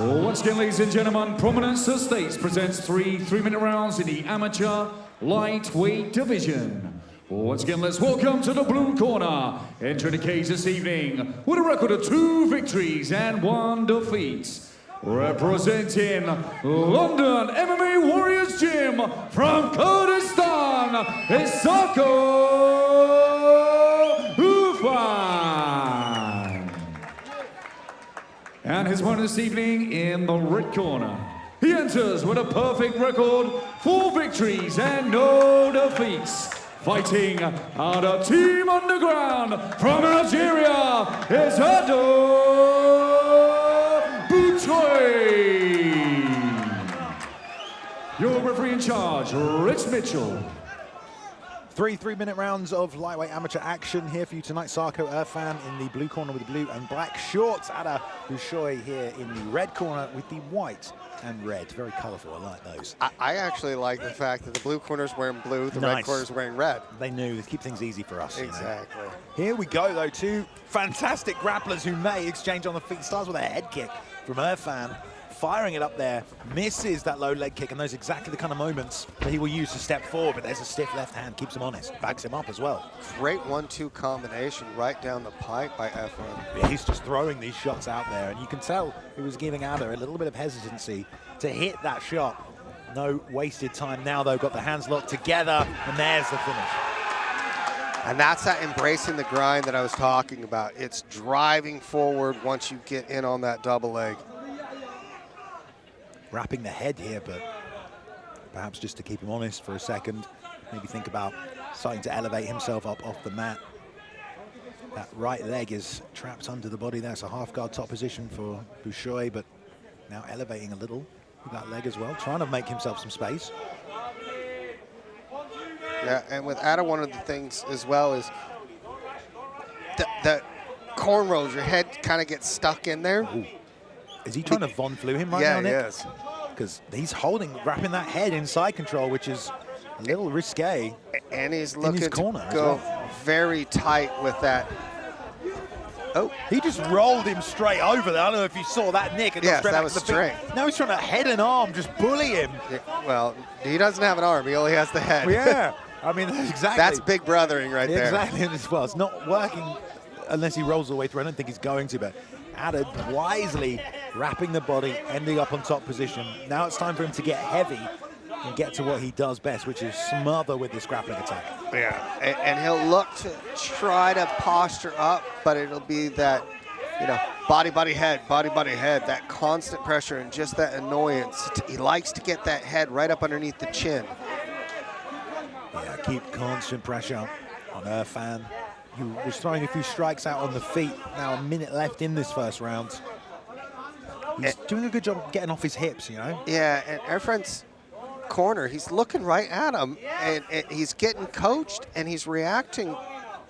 Once again, ladies and gentlemen, Prominence Estates presents three-minute rounds in the amateur lightweight division. Once again, let's welcome to the blue corner, entering the cage this evening with a record of 2 victories and 1 defeat. Representing London MMA Warriors Gym from Kurdistan is Sarko Erfan. And his opponent this evening in the red corner. He enters with a perfect record, 4 victories and no defeats. Fighting out of Team Underground from Algeria is Adda Bouchoui. Your referee in charge, Rich Mitchell. 3 3-minute rounds of lightweight amateur action here for you tonight. Sarko Erfan in the blue corner with the blue and black shorts. Adda Bouchoui here in the red corner with the white and red. Very colourful, I like those. I actually like the fact that the blue corner's wearing blue, the red corner's wearing red. They knew to keep things easy for us. Exactly. You know? Here we go though, 2 fantastic grapplers who may exchange on the feet. Starts with a head kick from Erfan. Firing it up there, misses that low leg kick, and those are exactly the kind of moments that he will use to step forward, but there's a stiff left hand, keeps him honest, backs him up as well. Great 1-2 combination right down the pipe by Erfan. Yeah, he's just throwing these shots out there, and you can tell he was giving Adda a little bit of hesitancy to hit that shot. No wasted time now, though, got the hands locked together, and there's the finish. And that's that embracing the grind that I was talking about. It's driving forward once you get in on that double leg. Wrapping the head here, but perhaps just to keep him honest for a second, maybe think about starting to elevate himself up off the mat. That right leg is trapped under the body there. It's a half guard top position for Bouchoui, but now elevating a little with that leg as well, trying to make himself some space. Yeah, and with Adda, one of the things as well is the cornrows, your head kind of gets stuck in there. Ooh. Is he trying to Von Flew him right now, Nick? Yeah, he is. Because he's wrapping that head in side control, which is a little risque. And he's looking to go very tight with that. Oh. He just rolled him straight over there. I don't know if you saw that, Nick. Yes, that was straight. Now he's trying to head and arm, just bully him. Yeah, well, he doesn't have an arm. He only has the head. Well, yeah. I mean, exactly. That's big brothering right there. Exactly. Well, it's not working unless he rolls all the way through. I don't think he's going to, but Adda wisely wrapping the body, ending up on top position. Now it's time for him to get heavy and get to what he does best, which is smother with this grappling attack. Yeah, and he'll look to try to posture up, but it'll be that, you know, body, head, that constant pressure and just that annoyance. He likes to get that head right up underneath the chin. Yeah, keep constant pressure on Erfan. He was throwing a few strikes out on the feet. Now a minute left in this first round. He's doing a good job getting off his hips, you know? Yeah, and Erfan's corner, he's looking right at him, and he's getting coached, and he's reacting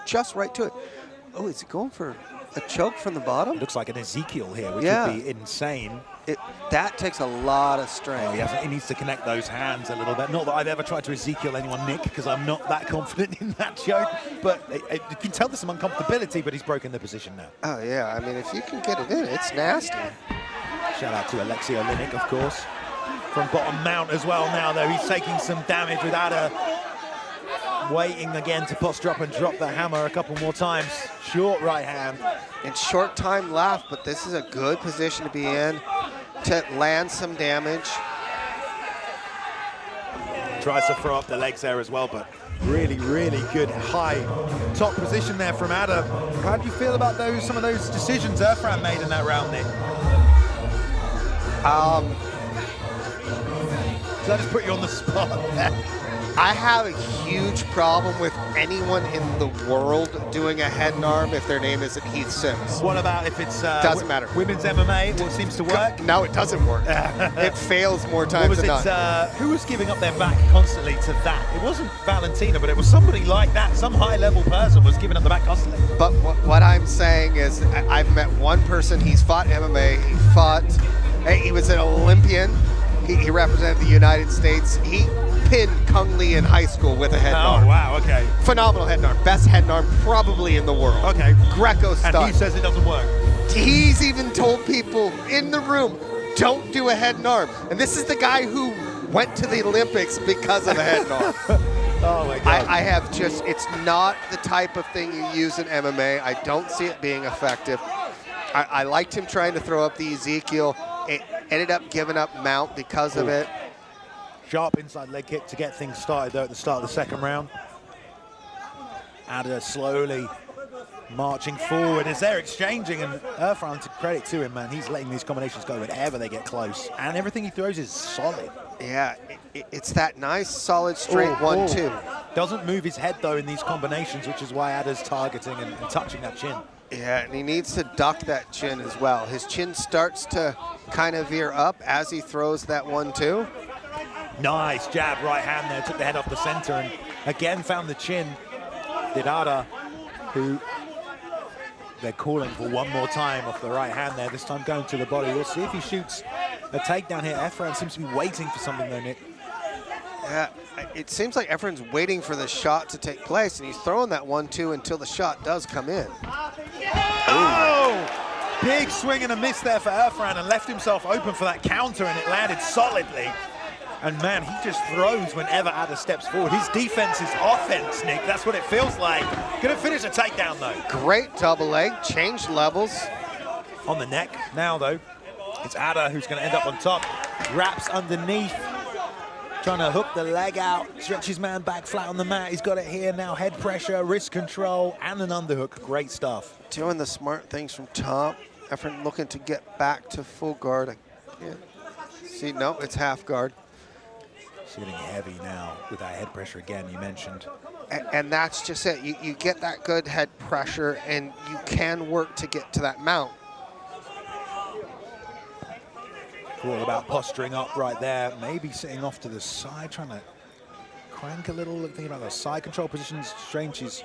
just right to it. Oh, is he going for a choke from the bottom? It looks like an Ezekiel here, which would be insane. That takes a lot of strength. Oh, he needs to connect those hands a little bit. Not that I've ever tried to Ezekiel anyone, Nick, because I'm not that confident in that choke. But you can tell there's some uncomfortability, but he's broken the position now. Oh, yeah. I mean, if you can get it in, it's nasty. Shout out to Alexei Oleinik, of course. From bottom mount as well now, though. He's taking some damage with Adda. Waiting again to posture up and drop the hammer a couple more times. Short right hand. And short time left, but this is a good position to be in to land some damage. Tries to throw up the legs there as well, but really, really good high top position there from Adda. How do you feel about some of those decisions Erfan made in that round, Nick? Did I just put you on the spot there? I have a huge problem with anyone in the world doing a head and arm if their name isn't Heath Sims. What about if it's doesn't matter. Women's MMA? What seems to work? No, it doesn't work. It fails more times than not. Who was giving up their back constantly to that? It wasn't Valentina, but it was somebody like that. Some high-level person was giving up the back constantly. But what I'm saying is, I've met one person. He's fought MMA. He was an Olympian. He represented the United States. He pinned Kung Lee in high school with a head and arm. Oh, wow, okay. Phenomenal head and arm. Best head and arm probably in the world. Okay. Greco stud. And he says it doesn't work. He's even told people in the room, don't do a head and arm. And this is the guy who went to the Olympics because of a head and arm. Oh my God. I have just, it's not the type of thing you use in MMA. I don't see it being effective. I liked him trying to throw up the Ezekiel. It ended up giving up mount because of it. Sharp inside leg kick to get things started though at the start of the second round. Adda slowly marching forward as they're exchanging, and Erfan, to credit to him, man, he's letting these combinations go whenever they get close, and everything he throws is solid. Yeah, it's that nice, solid, straight 1-2. Doesn't move his head though in these combinations, which is why Adda's targeting and touching that chin. Yeah, and he needs to duck that chin as well. His chin starts to kind of veer up as he throws that 1-2. Nice jab, right hand there, took the head off the center, and again found the chin. Did Adda, who they're calling for one more time off the right hand there, this time going to the body. We'll see if he shoots a takedown here. Erfan seems to be waiting for something though, Nick. Yeah, it seems like Erfan's waiting for the shot to take place, and he's throwing that 1-2 until the shot does come in. Oh! Big swing and a miss there for Erfan, and left himself open for that counter, and it landed solidly. And man, he just throws whenever Adda steps forward. His defense is offense, Nick. That's what it feels like. Gonna finish a takedown though. Great double leg, changed levels. On the neck now though. It's Adda who's gonna end up on top. Wraps underneath, trying to hook the leg out, stretch his man back flat on the mat. He's got it here now, head pressure, wrist control, and an underhook. Great stuff. Doing the smart things from top. Erfan looking to get back to full guard. See, no, it's half guard. Sitting heavy now with that head pressure again, you mentioned. And that's just it. You get that good head pressure, and you can work to get to that mount. All about posturing up right there, maybe sitting off to the side, trying to crank a little, thinking about the side control positions. Strange, he's...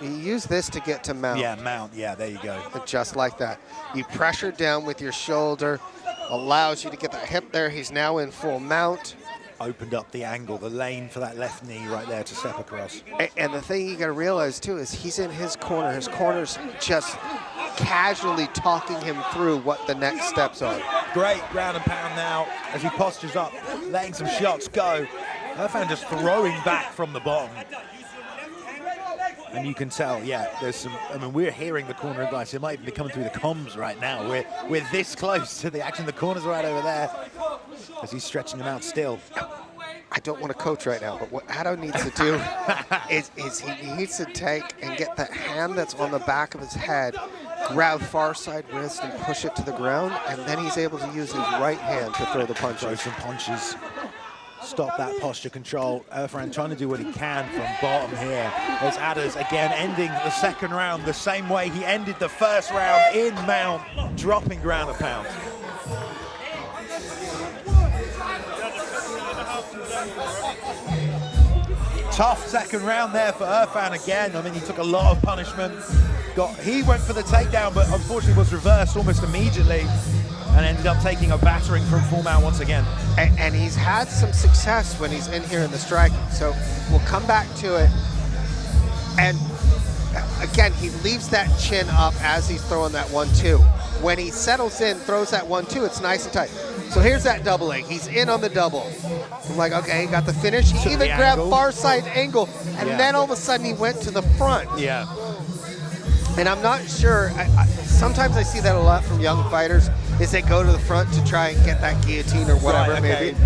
You use this to get to mount. Yeah, mount, yeah, there you go. Just like that. You pressure down with your shoulder, allows you to get that hip there. He's now in full mount. Opened up the angle, the lane for that left knee right there to step across. And the thing you got to realize too is he's in his corner. His corner's just casually talking him through what the next steps are. Great ground and pound now as he postures up, letting some shots go. Erfan just throwing back from the bottom. And you can tell, yeah, there's some, I mean, we're hearing the corner advice. It might even be coming through the comms right now. We're this close to the action. The corner's right over there as he's stretching them out still. I don't want to coach right now, but what Adda needs to do is he needs to take and get that hand that's on the back of his head, grab far side wrist and push it to the ground, and then he's able to use his right hand to throw the punches. Throw some punches. Stop that posture control. Erfan trying to do what he can from bottom here. As Adda's again ending the second round the same way he ended the first round, in mount, dropping ground and pound. Tough second round there for Erfan again. I mean, he took a lot of punishment. He went for the takedown, but unfortunately was reversed almost immediately, and ended up taking a battering from full mount once again. And he's had some success when he's in here in the striking. So we'll come back to it. And again, he leaves that chin up as he's throwing that 1-2. When he settles in, throws that 1-2, it's nice and tight. So here's that double leg. He's in on the double. I'm like, okay, he got the finish. He even grabbed far side angle, and then all of a sudden he went to the front. Yeah. And I'm not sure, sometimes I see that a lot from young fighters, is they go to the front to try and get that guillotine or whatever it may be.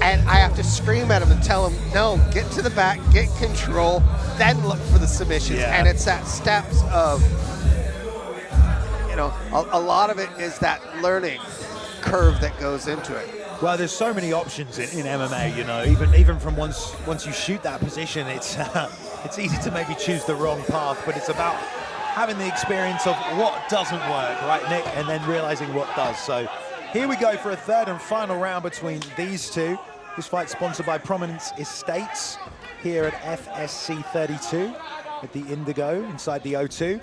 And I have to scream at him and tell him, no, get to the back, get control, then look for the submissions. Yeah. And it's that steps of, you know, a lot of it is that learning curve that goes into it. Well, there's so many options in MMA, you know, even from once you shoot that position, it's easy to maybe choose the wrong path, but it's about having the experience of what doesn't work, right, Nick, and then realizing what does. So here we go for a third and final round between these two. This fight sponsored by Prominence Estates here at FSC32 at the Indigo inside the O2.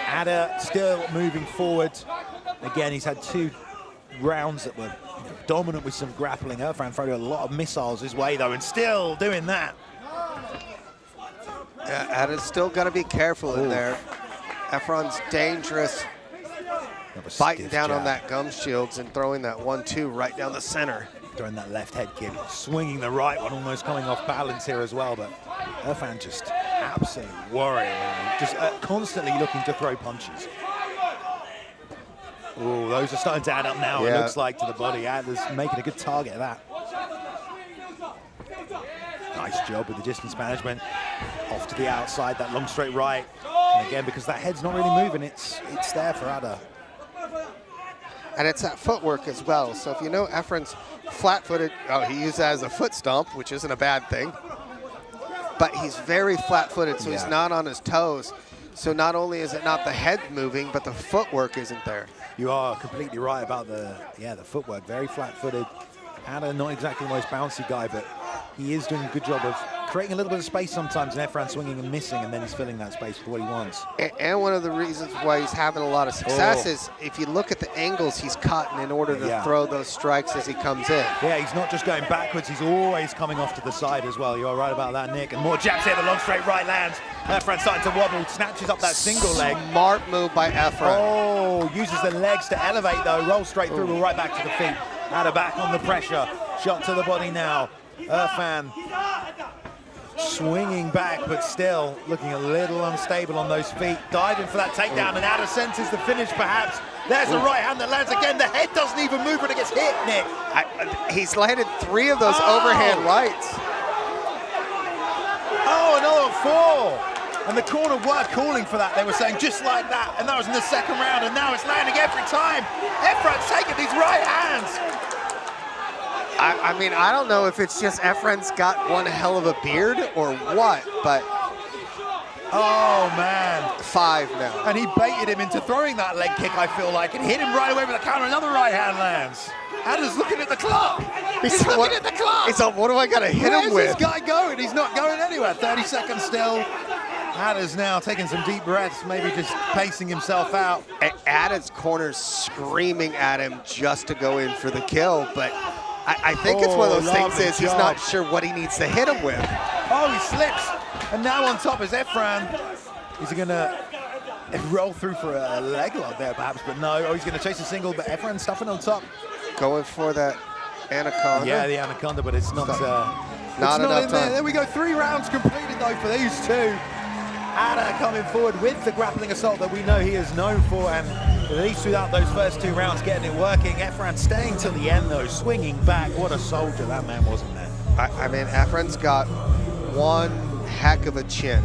Adda still moving forward. Again, he's had 2 rounds that were dominant with some grappling. Erfan threw a lot of missiles his way though, and still doing that. Yeah, Adda's still got to be careful in there. Erfan's dangerous. biting down on jab. that gum shields and throwing that 1-2 right down the center. Throwing that left head kick, swinging the right one, almost coming off balance here as well. But Erfan just absolute warrior, man. Just constantly looking to throw punches. Oh, those are starting to add up now. Yeah. It looks like to the body. Adda's making a good target of that. Nice job with the distance management. Off to the outside, that long straight right. And again, because that head's not really moving, it's there for Adda. And it's that footwork as well. So if you know Erfan's flat-footed, he used that as a foot stomp, which isn't a bad thing. But he's very flat-footed, so he's not on his toes. So not only is it not the head moving, but the footwork isn't there. You are completely right about the footwork. Very flat-footed. Adda, not exactly the most bouncy guy, but he is doing a good job of creating a little bit of space sometimes, and Erfan swinging and missing, and then he's filling that space for what he wants. And one of the reasons why he's having a lot of success is if you look at the angles he's cutting in order to throw those strikes as he comes in. Yeah, he's not just going backwards, he's always coming off to the side as well. You are right about that, Nick. And more jabs here, the long straight right lands. Erfan starting to wobble, snatches up that single leg. Smart move by Erfan. Oh, uses the legs to elevate though, rolls straight through, but right back to the feet. Adda back on the pressure, shot to the body now. Erfan swinging back, but still looking a little unstable on those feet. Diving for that takedown, and Adda senses the finish perhaps. There's a right hand that lands again. The head doesn't even move when it gets hit, Nick. He's landed 3 of those overhand rights. Oh, another 4. And the corner were calling for that. They were saying just like that. And that was in the second round, and now it's landing every time. Erfan's taking these right hands. I mean, I don't know if it's just Erfan's got one hell of a beard or what, but... Oh, man. 5 now. And he baited him into throwing that leg kick, I feel like, and hit him right away with the counter. Another right hand lands. Adda's looking at the clock. He's looking at the clock. He's like, what do I got to hit him with? Where's this guy going? He's not going anywhere. 30 seconds still. Adda's now taking some deep breaths, maybe just pacing himself out. Adda's corner's screaming at him just to go in for the kill, but I think it's one of those things is he's not sure what he needs to hit him with. Oh, he slips. And now on top is Erfan. Is he going to roll through for a leg lock there, perhaps? But no. Oh, he's going to chase a single, but Erfan stuffing on top. Going for that anaconda. Yeah, the anaconda, but it's not not enough in time. There we go. 3 rounds completed, though, for these two. Adda coming forward with the grappling assault that we know he is known for, and at least without those first 2 rounds getting it working. Erfan staying till the end, though, swinging back. What a soldier that man was in there. I mean, Erfan's got one heck of a chin.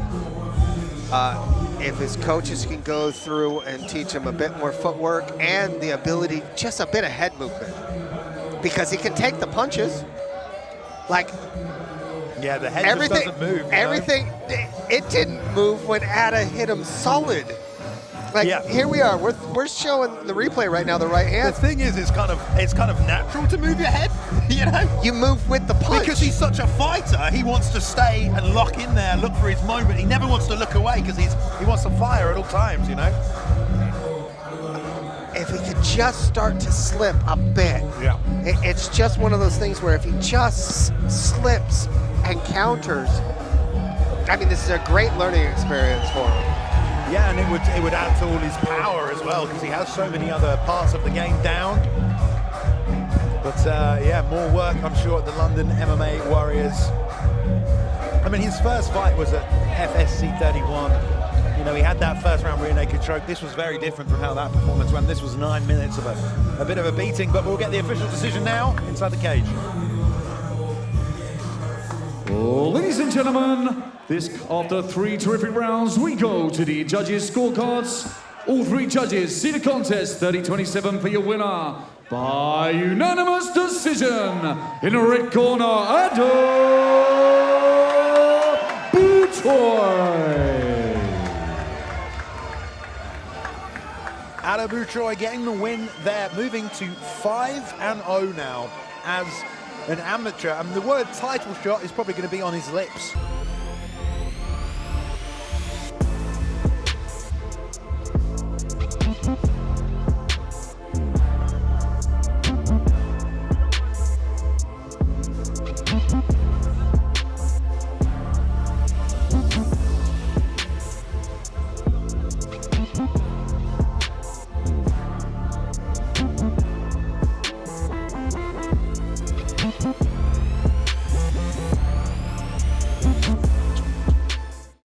If his coaches can go through and teach him a bit more footwork and the ability, just a bit of head movement, because he can take the punches. Like, yeah, the head just doesn't move. Everything, it didn't move when Adda hit him solid. Like, here we are. We're showing the replay right now, the right hand. The thing is, it's kind of natural to move your head, you know? You move with the punch. Because he's such a fighter, he wants to stay and lock in there, look for his moment. He never wants to look away because he wants to fire at all times, you know? If he could just start to slip a bit. Yeah. It's just one of those things where if he just slips and counters, I mean, this is a great learning experience for him. Yeah, and it would add to all his power as well because he has so many other parts of the game down. But yeah, more work, I'm sure, at the London MMA Warriors. I mean, his first fight was at FSC32. You know, he had that first round rear naked choke. This was very different from how that performance went. This was 9 minutes of a bit of a beating, but we'll get the official decision now inside the cage. Ladies and gentlemen, after 3 terrific rounds, we go to the judges' scorecards. All 3 judges see the contest 30-27 for your winner by unanimous decision. In the red corner, Adda Bouchoui. Adda Bouchoui getting the win there, moving to 5-0 now as an amateur. And the word title shot is probably going to be on his lips